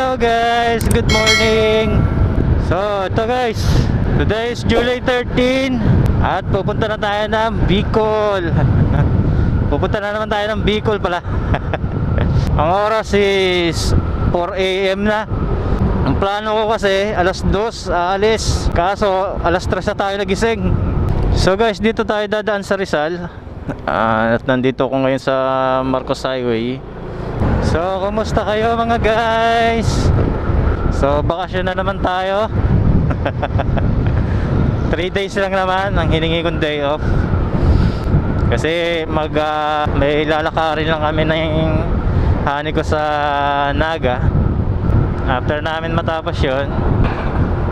Hello guys, good morning. So ito guys, today is July 13 at pupunta na tayo ng Bicol. Pupunta na naman tayo ng Bicol pala. Ang oras is 4 AM na. Ang plano ko kasi alas 2 aalis, kaso alas 3 na tayo nagising. So guys, dito tayo dadaan sa Rizal. At nandito ko ngayon sa Marcos Highway. So, kumusta kayo mga guys? So, bakasyon na naman tayo. 3 days lang naman ang hiningi kong day off. Kasi may lalakarin lang kami ng hani ko sa Naga. After namin matapos yun,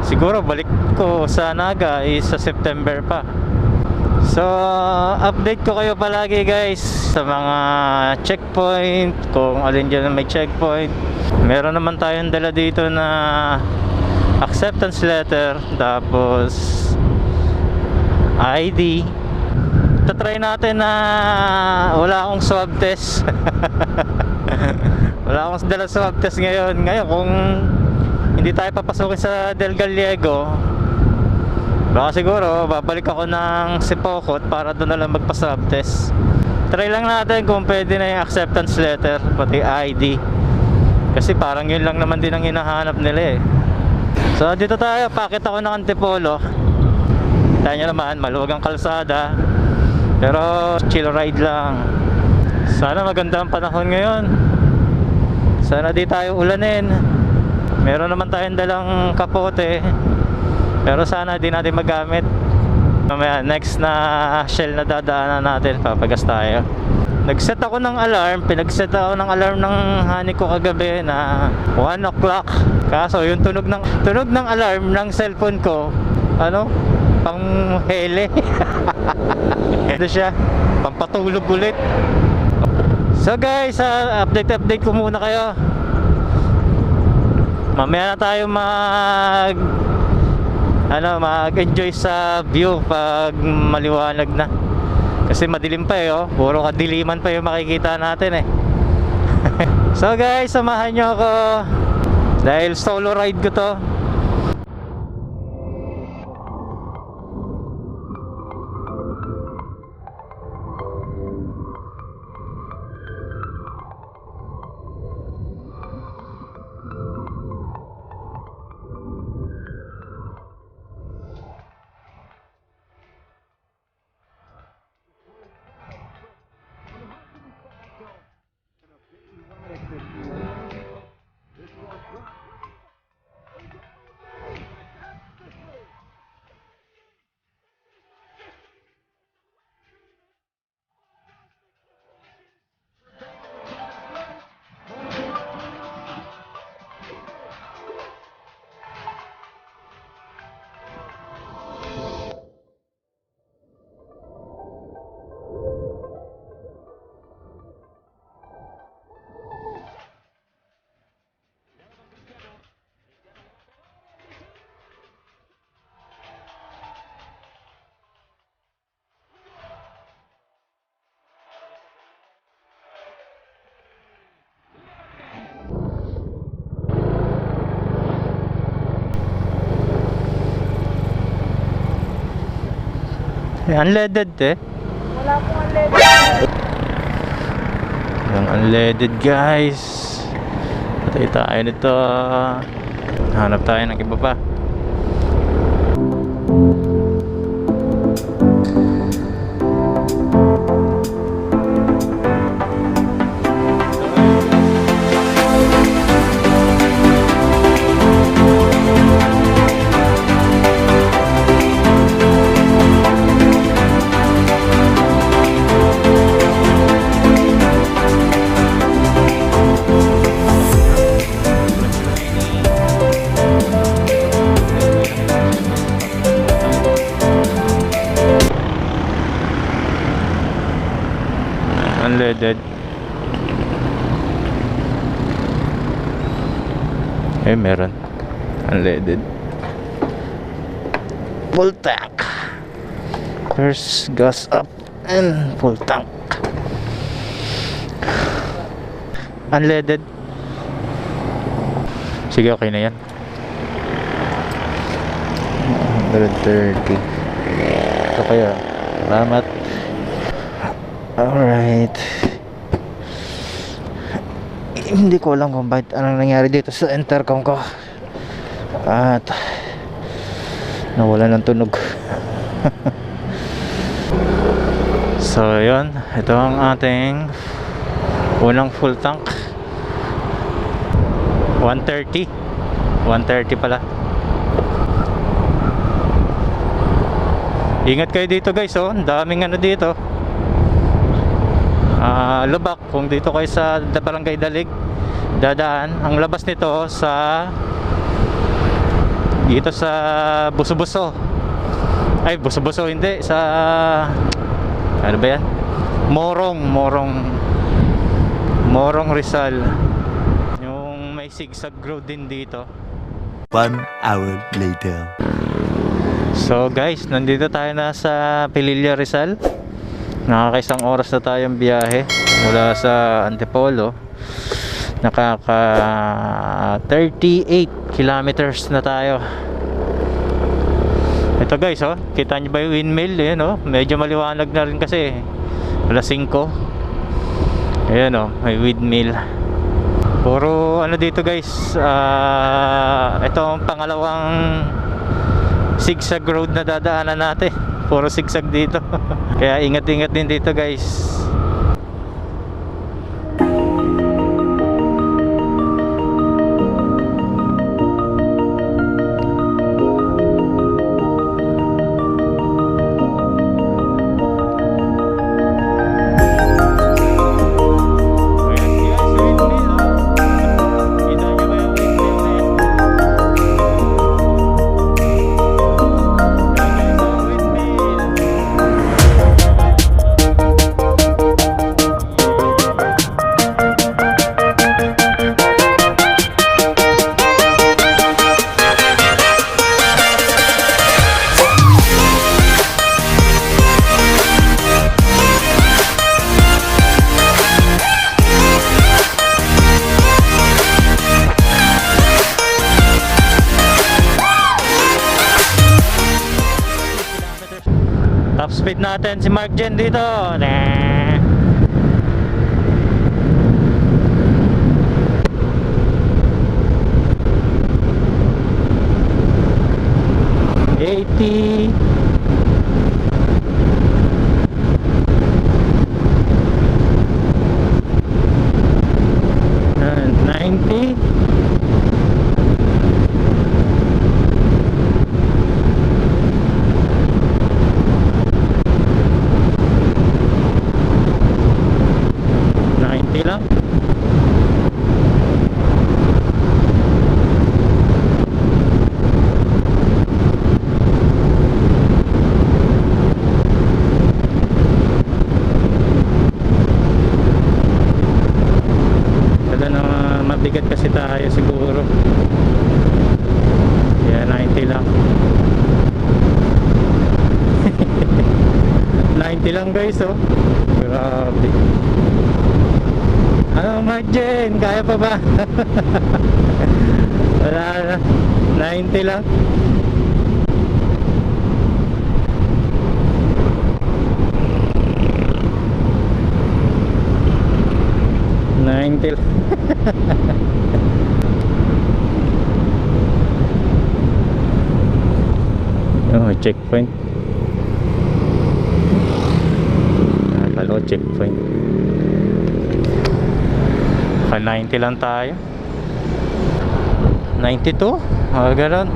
siguro balik ko sa Naga is sa September pa. So, update ko kayo palagi guys sa mga checkpoint, kung alin dyan may checkpoint. Meron naman tayong dala dito na acceptance letter, tapos ID. Tatry natin na wala akong swab test. Wala akong dala swab test ngayon. Ngayon kung hindi tayo papasukin sa Del Gallego, baka siguro babalik ako ng Sipocot para doon na lang magpa-swab test. Try lang natin kung pwede na yung acceptance letter pati ID, kasi parang yun lang naman din ang hinahanap nila eh. So dito tayo, pakit ako ng Antipolo. Kita nyo naman, maluwag ang kalsada, pero chill ride lang. Sana maganda ang panahon ngayon, sana di tayo ulanin. Meron naman tayong dalang kapote, pero sana di natin magamit. Mamaya next na Shell na dadaanan natin, papagas tayo. Nag-set ako ng alarm, pinag-set ako ng alarm ng hani ko kagabi na 1 o'clock. Kaso yung tunog ng alarm ng cellphone ko, pang hele. Ito siya, pampatulog ulit. So guys, update ko muna kayo. Mamaya na tayo mag-enjoy sa view pag maliwanag na. Kasi madilim pa puro kadiliman pa yung makikita natin eh. So guys, samahan nyo ako dahil solo ride ko to. Unleaded Wala pong unleaded. Yung unleaded guys. Patay tayo nito. Hanap tayo ng iba pa. Unleaded. Meron unleaded. Full tank. First gas up and full tank. Unleaded. Sige, okay na yan. 130. Ito kaya. Salamat. Alright. Hindi ko alam kung bakit anong nangyari dito sa intercom ko. At nawala ng tunog. So yun, ito ang ating unang full tank. 130 pala. Ingat kayo dito guys, oh. Ang daming ano dito. Lubak. Kung dito kayo sa Barangay Dalig dadaan, ang labas nito sa dito sa Buso-Buso. Ay, Buso-Buso hindi, sa ano ba yan? Morong Rizal. Yung may zigzag road din dito. 1 hour later. So guys, nandito tayo na sa Pililla, Rizal. Nakakaisang oras na tayong biyahe mula sa Antipolo. Nakaka 38 kilometers na tayo. Ito guys, oh, kita nyo ba yung windmill? Ayan, oh, medyo maliwanag na rin kasi alas 5. Ayan, oh, may windmill. Puro ano dito guys, ito ang pangalawang zigzag road na dadaanan natin. Puro zigzag dito. Kaya ingat-ingat din dito guys. Top speed natin si Mark Jen dito. Nah. $80. And 90. Lang. Kaya na mabigat kasi tayo siguro. Kaya 90 lang. 90 lang guys, oh. Grabe. Ano Mark Jen? Kaya pa ba? Wala na. 90 lang. Oh, checkpoint. Nakakalo, checkpoint. 90 lang tayo. 92? Ganun.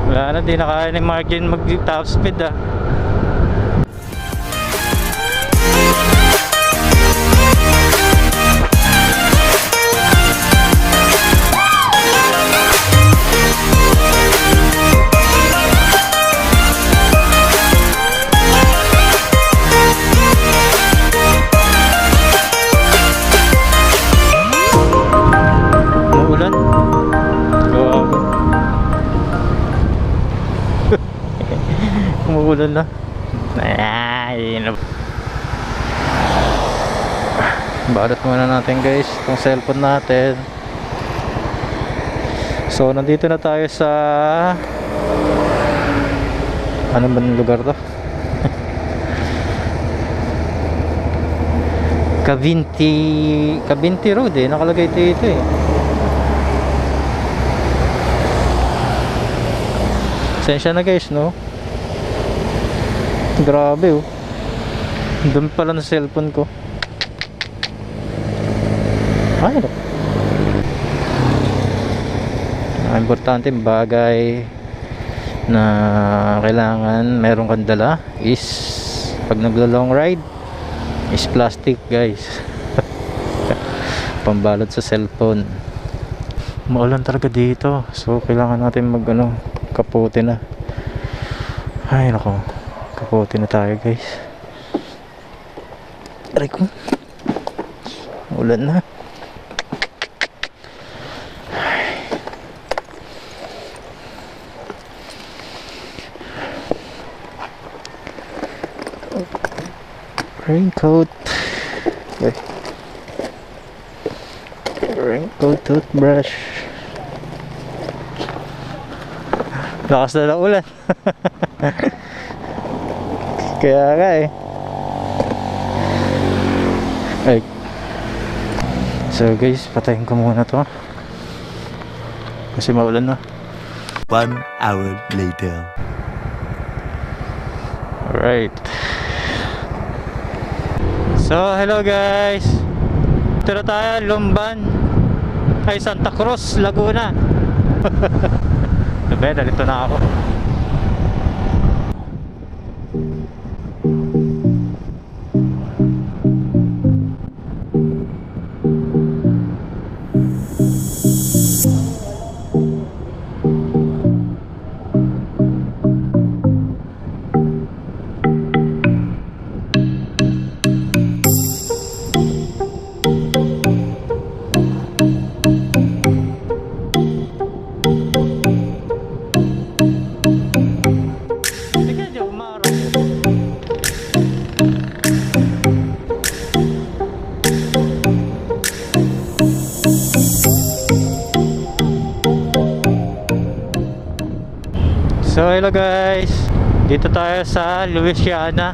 Wala na, di na kaya ni Margin mag top speed ah. Umuulan na. Ay, balot muna natin guys itong cellphone natin. So nandito na tayo sa ano ba ng lugar to? Cavinti Road eh, nakalagay dito eh. Sensya na guys, no? Grabe oh. Dumi pala ng cellphone ko. Ay, no. Ang importante bagay na kailangan meron kang dala is pag naglo-long ride is plastic guys. Pambalot sa cellphone. Maulan talaga dito, so kailangan natin mag kapote na. Ay nako, kapote na tayo guys. Aray ko, ulan na. Raincoat. Okay. Raincoat, toothbrush. Lakas na ng ulan. Kaya nga eh. Ay. So guys, patayin ko muna to. Kasi maulan na. 1 hour later. Alright. So, hello guys. Dito na tayo, Lumban. Ay, Santa Cruz, Laguna. Sabi, nalito na ako. So hello guys, dito tayo sa Louisiana,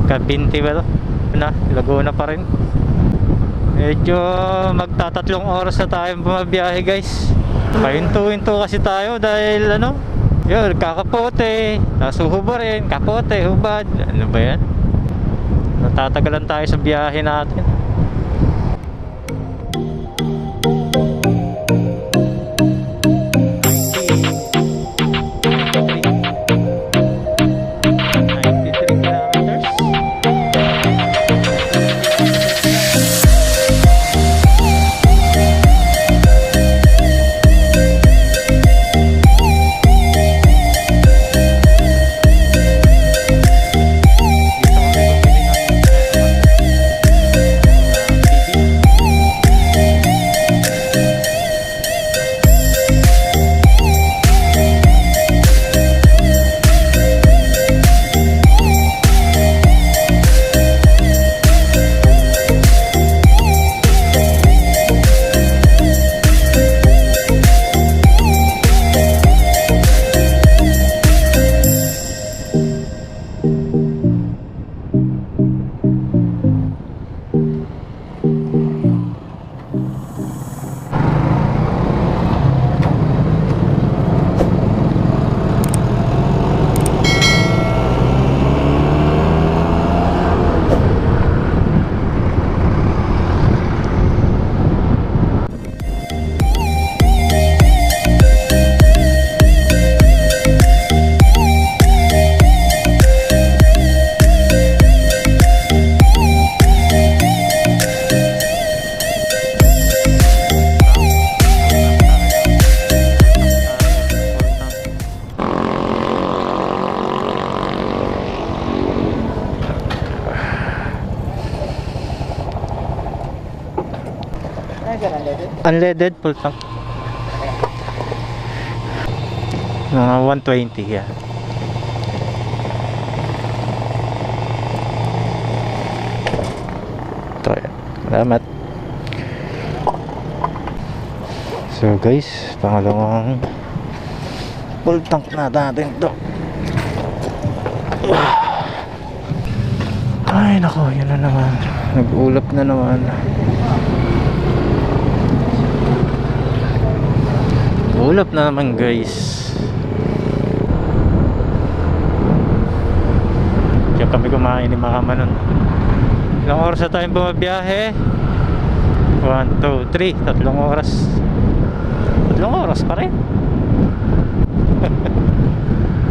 Cavinti ba to? Laguna pa rin. Medyo magtatatlong oras na tayo bumabiyahe guys. Pahinto-hinto kasi tayo dahil yun, kakapote, tapos huhubarin, kapote, hubad. Ano ba yan? Natatagalan tayo sa biyahe natin. Unleaded full tank. Mga 120 yan. Ito yan. Salamat. So So guys, pangalawang full tank na natin to. Ay nako, yun na naman. Nag-ulap na naman. Ulap na naman guys. Diyan kami kumain ni Mama nun. Ilang oras na tayong bumabiyahe? 1, 2, 3, 3 oras. 3 oras pa rin.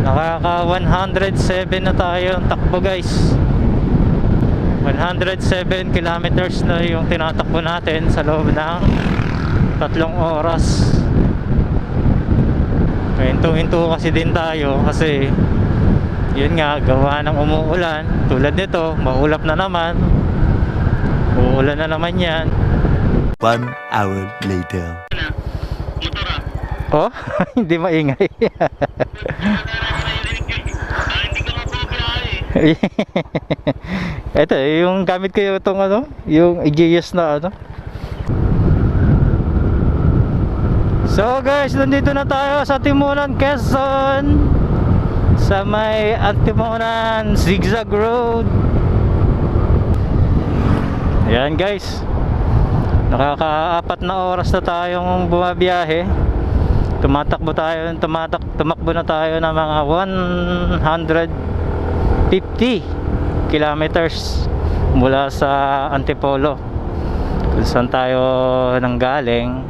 Nakaka 107 na tayo ang takbo guys. 107 kilometers na yung tinatakbo natin sa loob ng 3 oras. Hinto-hinto kasi din tayo kasi yun nga, gawa ng umuulan. Tulad nito, maulap na naman. Uulan na naman yan. 1 hour later. Oh, hindi maingay. Ito, yung gamit ko itong ano, yung EGS na ano. So guys, nandito na tayo sa Timonan, Quezon. Sa may Antimonan Zigzag Road. Ayan guys, nakaka-4 na oras na tayong bumabiyahe. Tumakbo na tayo ng mga 150 kilometers mula sa Antipolo, kung saan tayo nanggaling.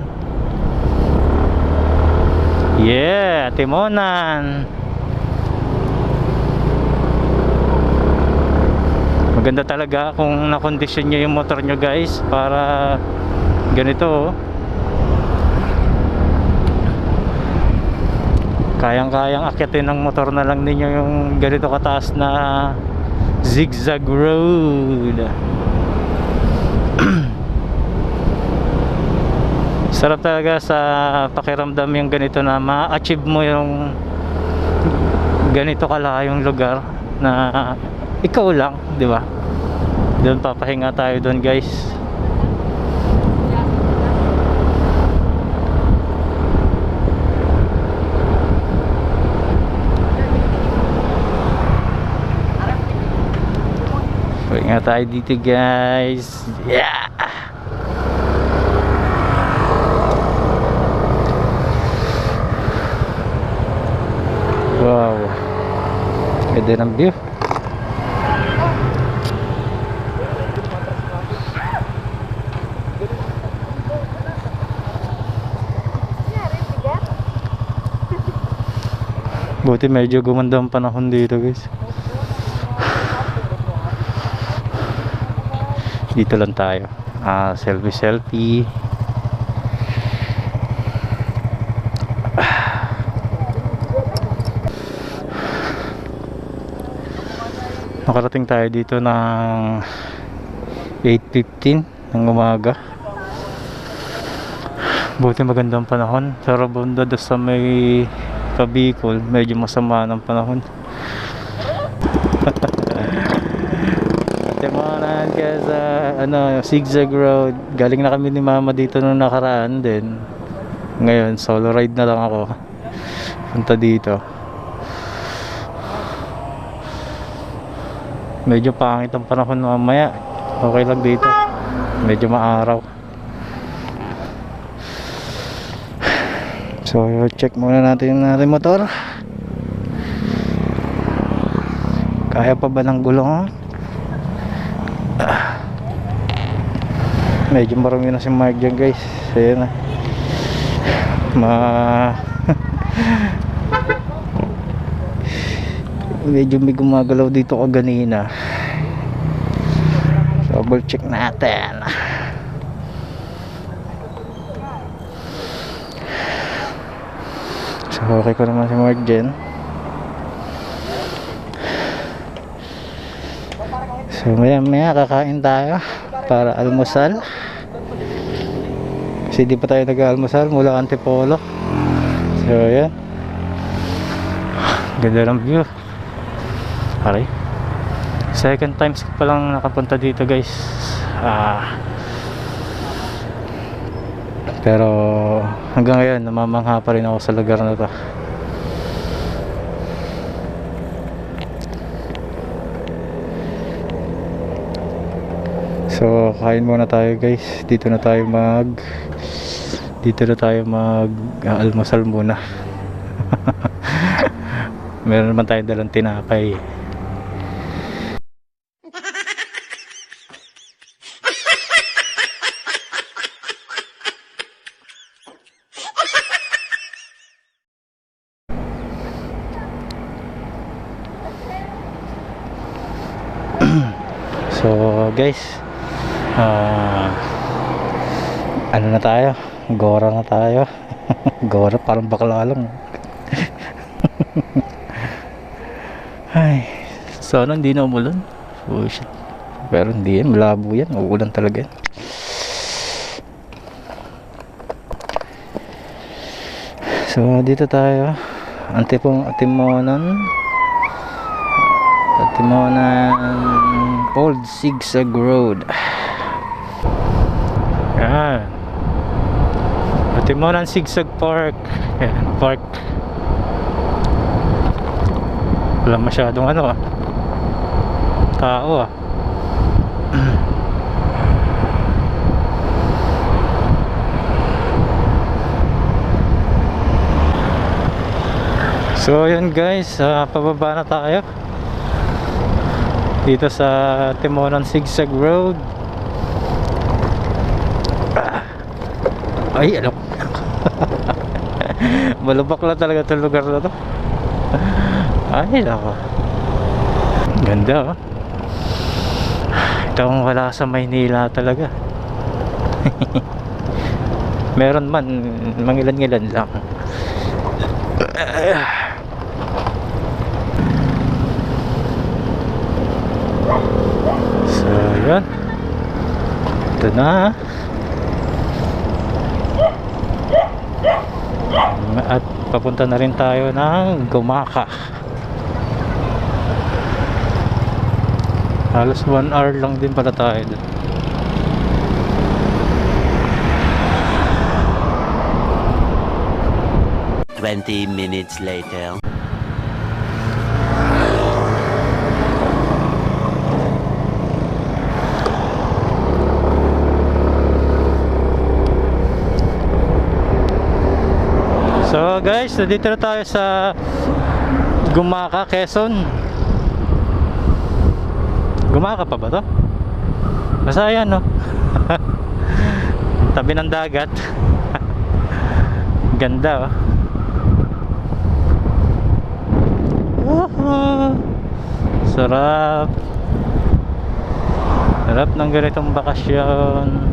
Yeah, Timonan. Maganda talaga kung nakondisyon nyo yung motor nyo guys, para ganito oh. Kayang-kayang akyatin ng motor na lang ninyo yung ganito kataas na zigzag road. Sarap talaga sa pakiramdam yung ganito na ma-achieve mo yung ganito kalayong lugar na ikaw lang, di ba? Doon papahinga tayo doon guys. Pahinga tayo dito guys. Yeah. Wow, ganda ng view. Buti medyo gumanda ang panahon dito guys. Dito lang tayo. Selfie. Nakarating tayo dito ng 8:15 ng umaga. Buti maganda ang panahon. Sa Rabonda sa may Kabicol, medyo masama ng panahon. Timonan sa Zigzag Road. Galing na kami ni Mama dito nung nakaraan din. Ngayon solo ride na lang ako punta dito. Medyo pangit ang panahon mamaya. Okay lang dito, medyo maaraw. So check muna natin yung natin motor. Kaya pa ba ng gulong? Medyo marami na si Mark dyan guys. Ayan na. Medyo may gumagalaw dito kaganina. Double check natin. So okay ko naman si Mark dyan. So maya kakain tayo para almusal. Kasi di pa tayo nag-almusal mula Antipolo. So yan, ganda ng view. Okay, second times ko palang nakapunta dito guys. Pero hanggang ngayon namamangha pa rin ako sa lugar na to. So kain muna tayo guys. Dito na tayo almusal muna. Meron naman tayong dalang tinapay. So guys, ano na tayo? Gora na tayo. Gora parang bakla lang. Ay, sana hindi na umulan. Oh shit. Pero hindi yan, malabo yan. Uulan talaga yan. So dito tayo, Antimonan Old Zigzag Road. Yan, Antimonan Zigzag Park. Yan, park. Wala masyadong tao So yun guys, pababa na tayo dito sa Timonan Zigzag Road. Ay alok. Malubak na talaga itong lugar na to. Ay nako, ganda ito ang wala sa Maynila talaga. Meron man, mangilan-ngilan lang. So yun, ito na. At papunta na rin tayo ng Gumaka. Halos 1 hour lang din pala tayo dun. Twenty minutes later. So guys, dito na tayo sa Gumaka, Quezon. Gumaka pa ba to? Basta yan no. Tabi ng dagat. Ganda Sarap. Sarap ng ganitong bakasyon.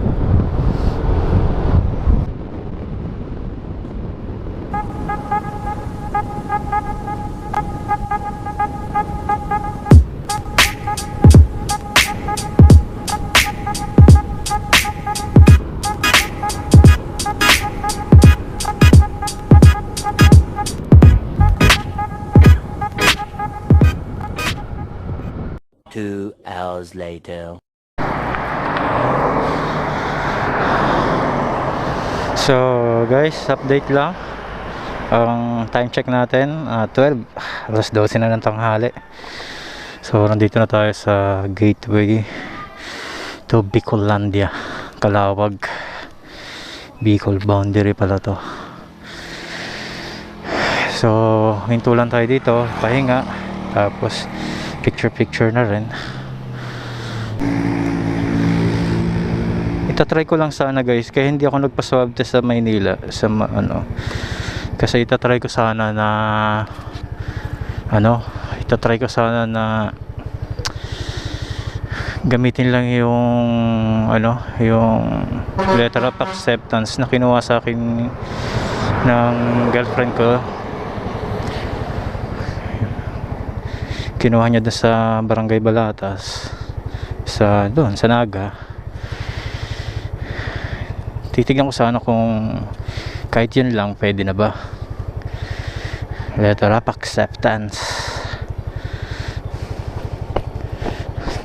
Two hours later. So guys, update lang. Ang time check natin 12, alas 12 na ng tanghali. So nandito na tayo sa gateway to Bicolandia, Calawag. Bicol boundary pala to. So hinto lang tayo dito, pahinga, tapos picture na rin. Itatry ko lang sana guys, kaya hindi ako nagpa-swab test sa Maynila kasi itatry ko sana na gamitin lang yung yung letter of acceptance na kinuha sa akin ng girlfriend ko. Kinuha niya doon sa Barangay Balatas, doon sa Naga. Titignan ko sana kung kahit yun lang pwede na ba. Letter of acceptance.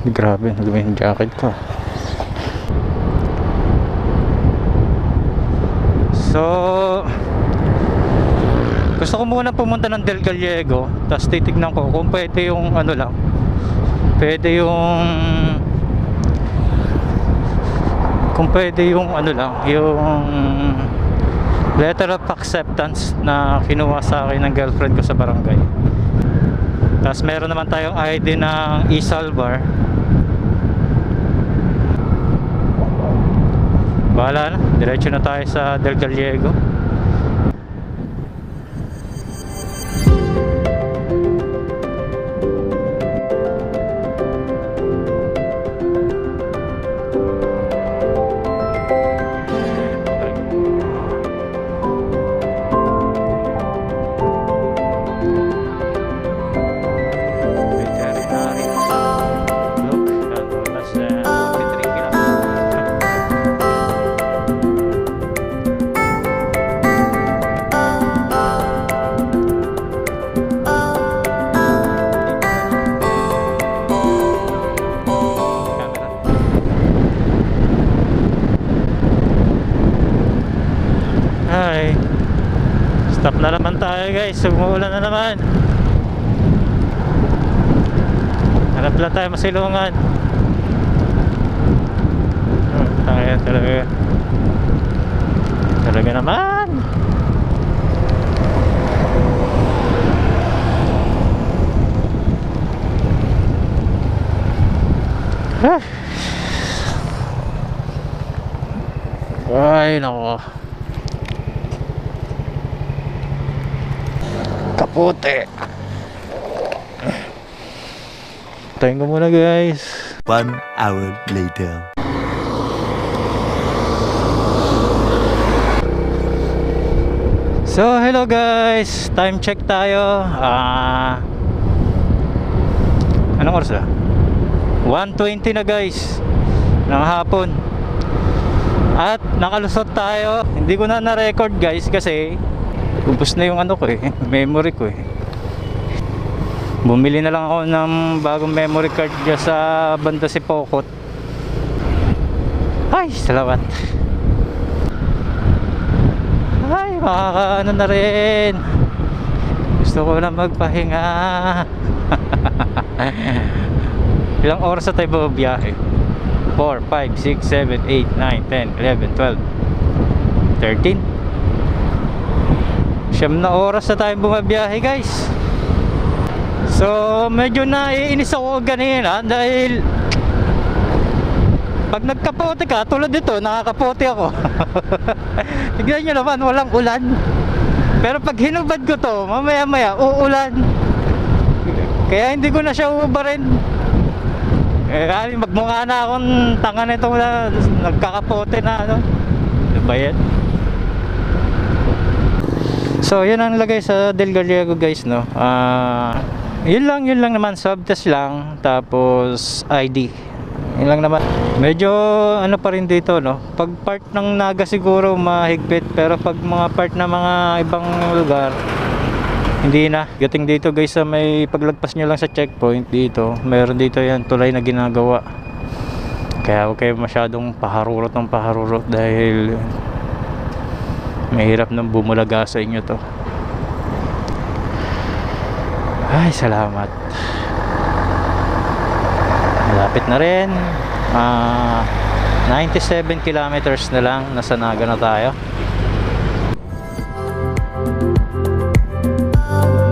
Grabe, nagawin yung jacket ko. So gusto ko muna pumunta ng Del Gallego, tapos titignan ko kung pwede yung ano lang, pwede yung ano lang, yung letter of acceptance na kinuha sa akin ng girlfriend ko sa barangay. Tapos meron naman tayong ID ng e-Salvar. Bahala na, diretso na tayo sa Del Gallego. Veterinary. Look, that's 43 kilometers. Ay, stop na naman tayo guys, umuulan na naman. Hanap lang tayo masilungan. Tayo talaga. Talaga naman. Ay, nako. Kapote. Tayo ko muna guys. 1 hour later. So hello guys, time check tayo. Anong oras na? 1:20 na guys ng hapon. At nakalusot tayo. Hindi ko na na-record guys kasi ubos na yung ano ko memory ko Bumili na lang ako ng bagong memory card dyan sa banda si Pokot. Ay, salamat. Ay, makakaano na rin. Gusto ko na magpahinga. Ilang oras na tayo biyahe? 4, 5, 6, 7, 8, 9, 10, 11, 12, 13. Siyam na oras na tayo bumabiyahe guys. So medyo naiinis ako ganina dahil pag nagkapote ka tulad dito, nakakapote ako. Tignan nyo naman, walang ulan. Pero pag hinubad ko to, mamaya maya uulan. Kaya hindi ko na siya ubarin. Magmukha na akong tanga nito na nagkakapote na ano. Diba yan? So yun ang lagay sa Del Gallego guys, no. Yun lang naman, swab test lang, tapos ID. Yun lang naman. Medyo ano pa rin dito, no. Pag part ng Naga siguro mahigpit, pero pag mga part na mga ibang lugar hindi na. Gating dito guys sa may paglagpas nyo lang sa checkpoint dito, meron dito yan tulay na ginagawa. Kaya huwag kayo masyadong paharurot ng paharurot dahil mahirap nang bumulaga sa inyo to. Ay, salamat. Malapit na rin. 97 kilometers na lang, nasa Naga na tayo.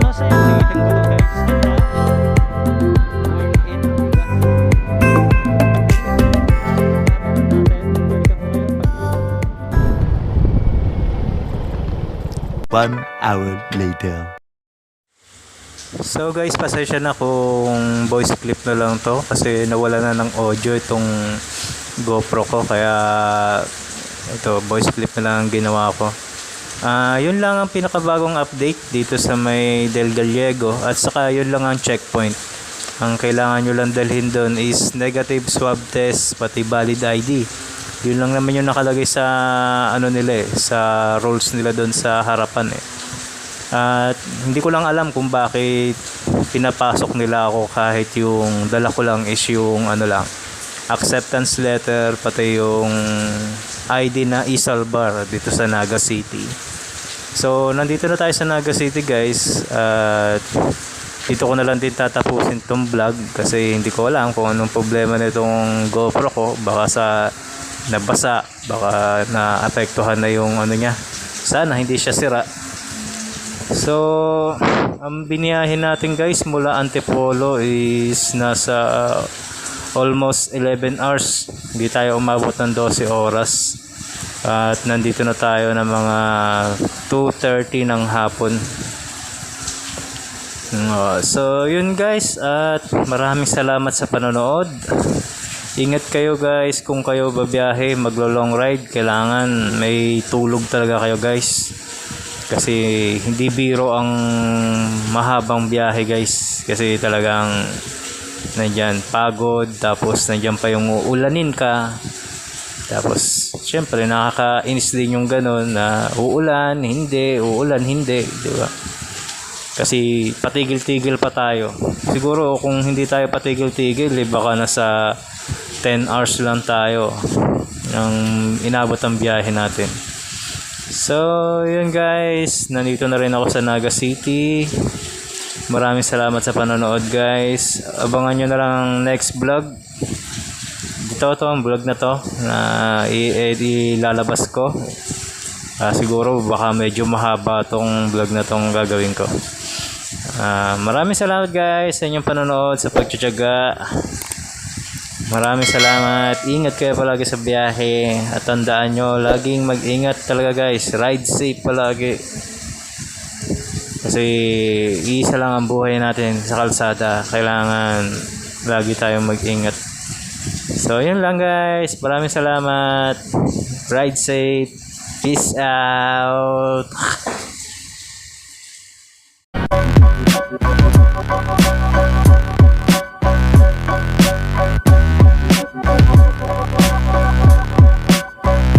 Nasa yung ko to guys. One hour later. So guys, pasensya na kung voice clip na lang to kasi nawala na ng audio itong GoPro ko, kaya ito voice clip na lang ang ginawa ko. Yun lang ang pinakabagong update dito sa may Del Gallego, at saka yun lang ang checkpoint. Ang kailangan nyo lang dalhin doon is negative swab test pati valid ID. Yun lang naman yung nakalagay sa ano nila sa rules nila doon sa harapan At hindi ko lang alam kung bakit pinapasok nila ako kahit yung dala ko lang is yung ano lang, acceptance letter pati yung ID na Isalbar dito sa Naga City. So nandito na tayo sa Naga City guys, at dito ko na lang din tatapusin tong vlog kasi hindi ko alam kung anong problema nitong GoPro ko. Baka sa nabasa, baka naapektuhan na yung ano niya. Sana hindi siya sira. So ang biniyahin natin guys mula Antipolo is nasa almost 11 hours. Hindi tayo umabot ng 12 oras. At nandito na tayo ng mga 2:30 ng hapon. So yun guys, at maraming salamat sa panonood. Ingat kayo guys kung kayo babiyahe, maglo-long ride. Kailangan may tulog talaga kayo guys. Kasi hindi biro ang mahabang biyahe guys. Kasi talagang nandyan pagod, tapos nandyan pa yung uulanin ka. Tapos syempre nakakainis din yung ganun na uulan, hindi, uulan, hindi, di ba? Kasi patigil-tigil pa tayo. Siguro kung hindi tayo patigil-tigil, baka nasa 10 hours lang tayo ang inabot ang biyahe natin. So yun guys, nandito na rin ako sa Naga City. Maraming salamat sa panonood guys. Abangan nyo na lang ang next vlog. Ito ang vlog na to na ilalabas ko. Siguro baka medyo mahaba tong vlog na tong gagawin ko. Maraming salamat guys sa inyong panonood, sa pagtitiyaga. Maraming salamat. Ingat kayo palagi sa biyahe. At tandaan nyo, laging mag-ingat talaga guys. Ride safe palagi. Kasi isa lang ang buhay natin sa kalsada. Kailangan lagi tayong mag-ingat. So yun lang guys. Maraming salamat. Ride safe. Peace out.